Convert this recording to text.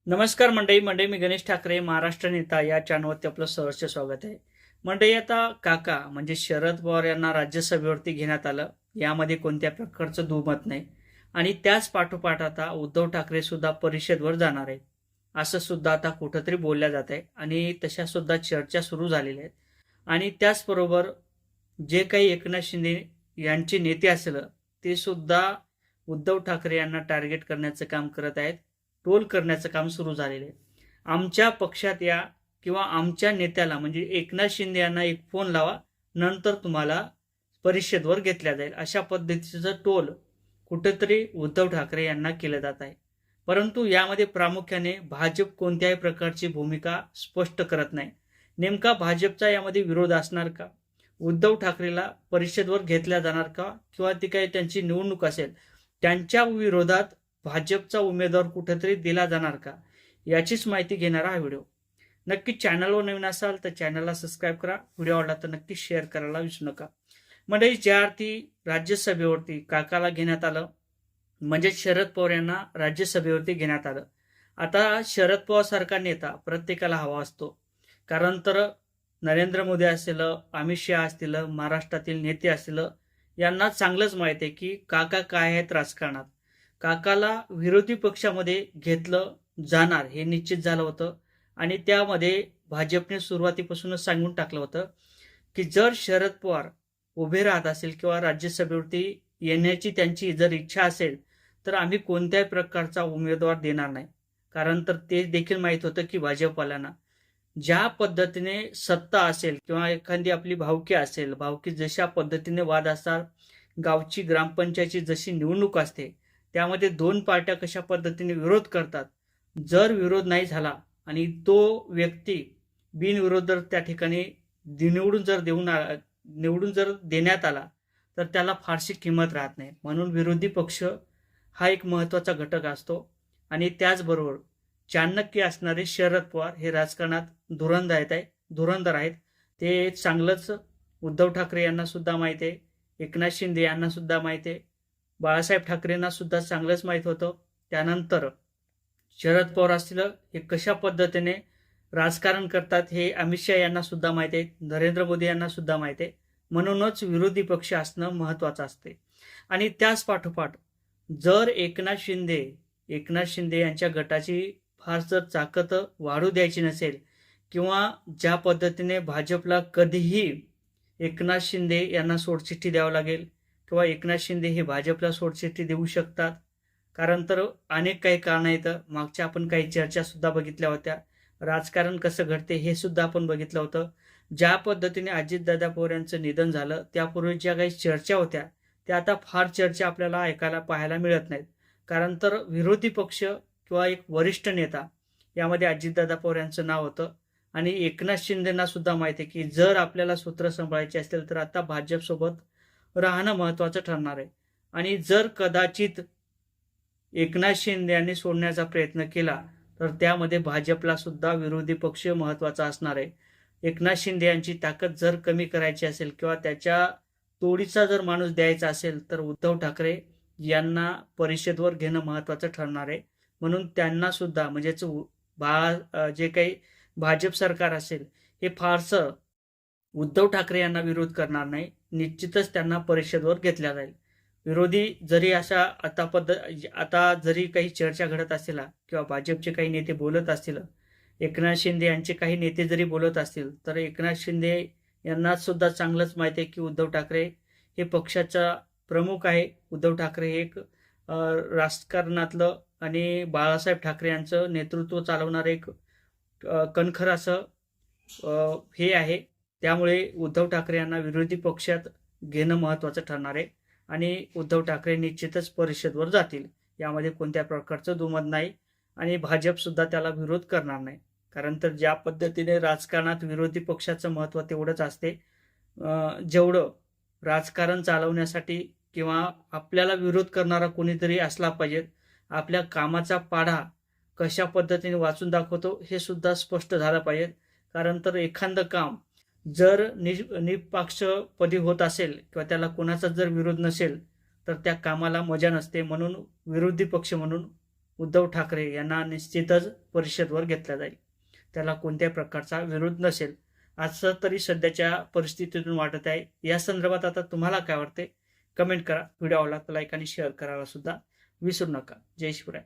नमस्कार मंडळी मी गणेश ठाकरे महाराष्ट्र नेता या चॅनलवरती आपलं सहर्ष स्वागत आहे. मंडळी, आता काका म्हणजे शरद पवार यांना राज्यसभेवरती घेण्यात आलं, यामध्ये कोणत्या प्रकारचं दुमत नाही. आणि त्याच पाठोपाठ आता उद्धव ठाकरे सुद्धा परिषदेवर जाणार आहेत असं सुद्धा आता कुठंतरी बोलल्या जात आहे आणि तशा सुद्धा चर्चा सुरू झालेल्या आहेत. आणि त्याचबरोबर जे काही एकनाथ शिंदे यांचे नेते असेल ते सुद्धा उद्धव ठाकरे यांना टार्गेट करण्याचं काम करत आहेत, ट्रोल करण्याचं काम सुरू झालेलं आहे. आमच्या पक्षात या किंवा आमच्या नेत्याला म्हणजे एकनाथ शिंदे यांना एक फोन लावा, नंतर तुम्हाला परिषदेवर घेतल्या जाईल, अशा पद्धतीचं टोल कुठेतरी उद्धव ठाकरे यांना केलं जात आहे. परंतु यामध्ये प्रामुख्याने भाजप कोणत्याही प्रकारची भूमिका स्पष्ट करत नाही. नेमका भाजपचा यामध्ये विरोध असणार का? उद्धव ठाकरेला परिषदेवर घेतल्या जाणार का? किंवा ती काही त्यांची निवडणूक असेल त्यांच्या विरोधात भाजपचा उमेदवार कुठेतरी दिला जाणार का, याचीच माहिती घेणारा हा व्हिडिओ. नक्की चॅनलवर नवीन असाल तर चॅनलला सबस्क्राईब करा, व्हिडिओ आवडला तर नक्की शेअर करायला विसरू नका. म्हणजे ज्या अर्थी राज्यसभेवरती काकाला घेण्यात आलं, म्हणजे शरद पवार यांना राज्यसभेवरती घेण्यात आलं. आता शरद पवार सारखा नेता प्रत्येकाला हवा असतो, कारण तर नरेंद्र मोदी असतील, अमित शहा असतील, महाराष्ट्रातील नेते असतील, यांना चांगलंच माहिती आहे की काका काय आहेत राजकारणात. काकाला विरोधी पक्षामध्ये घेतलं जाणार हे निश्चित झालं होतं आणि त्यामध्ये भाजपने सुरुवातीपासूनच सांगून टाकलं होतं की जर शरद पवार उभे राहत असेल किंवा राज्यसभेवरती येण्याची त्यांची जर इच्छा असेल तर आम्ही कोणत्याही प्रकारचा उमेदवार देणार नाही. कारण तर ते देखील माहीत होतं की भाजपवाल्यांना ज्या पद्धतीने सत्ता असेल किंवा एखादी आपली भावकी असेल, भावकी जशा पद्धतीने वाद असतात, गावची ग्रामपंचायतची जशी निवडणूक असते त्यामध्ये दोन पार्ट्या कशा पद्धतीने विरोध करतात, जर विरोध नाही झाला आणि तो व्यक्ती बिनविरोध जर त्या ठिकाणी निवडून जर देण्यात आला तर त्याला फारशी किंमत राहत नाही. म्हणून विरोधी पक्ष हा एक महत्त्वाचा घटक असतो. आणि त्याचबरोबर चाणक्य असणारे शरद पवार हे राजकारणात धुरंधर आहेत. ते चांगलंच उद्धव ठाकरे यांना सुद्धा माहिती आहे, एकनाथ शिंदे यांना सुद्धा माहिती आहे, बाळासाहेब ठाकरेंना सुद्धा चांगलंच माहीत होतं. त्यानंतर शरद पवार असतील हे कशा पद्धतीने राजकारण करतात हे अमित शहा यांना सुद्धा माहिती आहे, नरेंद्र मोदी यांना सुद्धा माहिती आहे. म्हणूनच विरोधी पक्ष असणं महत्त्वाचं असते. आणि त्याच पाठोपाठ जर एकनाथ शिंदे यांच्या गटाची फार जर ताकद वाढू द्यायची नसेल किंवा ज्या पद्धतीने भाजपला कधीही एकनाथ शिंदे यांना सोडचिठ्ठी द्यावं लागेल किंवा एकनाथ शिंदे हे भाजपला सोडचिठ्ठी देऊ शकतात, कारण तर अनेक काही कारणं आहेत. मागच्या आपण काही चर्चा सुद्धा बघितल्या होत्या, राजकारण कसं घडते हे सुद्धा आपण बघितलं होतं. ज्या पद्धतीने अजितदादा पवार यांचं निधन झालं त्यापूर्वी ज्या काही चर्चा होत्या त्या आता फार चर्चा आपल्याला ऐकायला पाहायला मिळत नाहीत. कारण तर विरोधी पक्ष किंवा एक वरिष्ठ नेता यामध्ये अजितदादा पवार यांचं नाव होतं. आणि एकनाथ शिंदेंना सुद्धा माहिती आहे की जर आपल्याला सूत्र सांभाळायचे असेल तर आता भाजपसोबत राहणं महत्त्वाचं ठरणार आहे. आणि जर कदाचित एकनाथ शिंदे यांनी सोडण्याचा प्रयत्न केला तर त्यामध्ये भाजपला सुद्धा विरोधी पक्ष महत्त्वाचा असणार आहे. एकनाथ शिंदे यांची ताकद जर कमी करायची असेल किंवा त्याच्या तोडीचा जर माणूस द्यायचा असेल तर उद्धव ठाकरे यांना परिषदेवर घेणं महत्त्वाचं ठरणार आहे. म्हणून त्यांना सुद्धा म्हणजेच जे काही भाजप सरकार असेल हे फारसं उद्धव ठाकरे यांना विरोध करणार नाही, निश्चितच त्यांना परिषदेवर घेतल्या जाईल. विरोधी जरी अशा आता जरी काही चर्चा घडत असतील किंवा भाजपचे काही नेते बोलत असतील, एकनाथ शिंदे यांचे काही नेते जरी बोलत असतील तर एकनाथ शिंदे यांना सुद्धा चांगलंच माहिती आहे की उद्धव ठाकरे हे पक्षाचा प्रमुख आहे. उद्धव ठाकरे हे एक राजकारणातलं आणि बाळासाहेब ठाकरे यांचं नेतृत्व चालवणारं एक कणखर असं हे आहे. त्यामुळे उद्धव ठाकरे यांना विरोधी पक्षात घेणं महत्त्वाचं ठरणार आहे आणि उद्धव ठाकरे निश्चितच परिषदेवर जातील, यामध्ये कोणत्या प्रकारचं दुमत नाही. आणि भाजप सुद्धा त्याला विरोध करणार नाही, कारण तर ज्या पद्धतीने राजकारणात विरोधी पक्षाचं महत्त्व तेवढंच असते. जेवढं राजकारण चालवण्यासाठी किंवा आपल्याला विरोध करणारा कोणीतरी असला पाहिजे, आपल्या कामाचा पाढा कशा पद्धतीने वाचून दाखवतो हे सुद्धा स्पष्ट झालं पाहिजे. कारण तर एखादं काम जर निपक्षपदी होत असेल किंवा त्याला कोणाचा जर विरोध नसेल तर त्या कामाला मजा नसते. म्हणून विरोधी पक्ष म्हणून उद्धव ठाकरे यांना निश्चितच परिषदवर घेतला जाईल. त्याला कोणत्याही प्रकारचा विरोध नसेल असं तरी सध्याच्या परिस्थितीतून वाटत आहे. या संदर्भात आता तुम्हाला काय वाटते कमेंट करा. व्हिडिओ आवडला तर लाईक आणि शेअर करायला सुद्धा विसरू नका. जय शिवराय.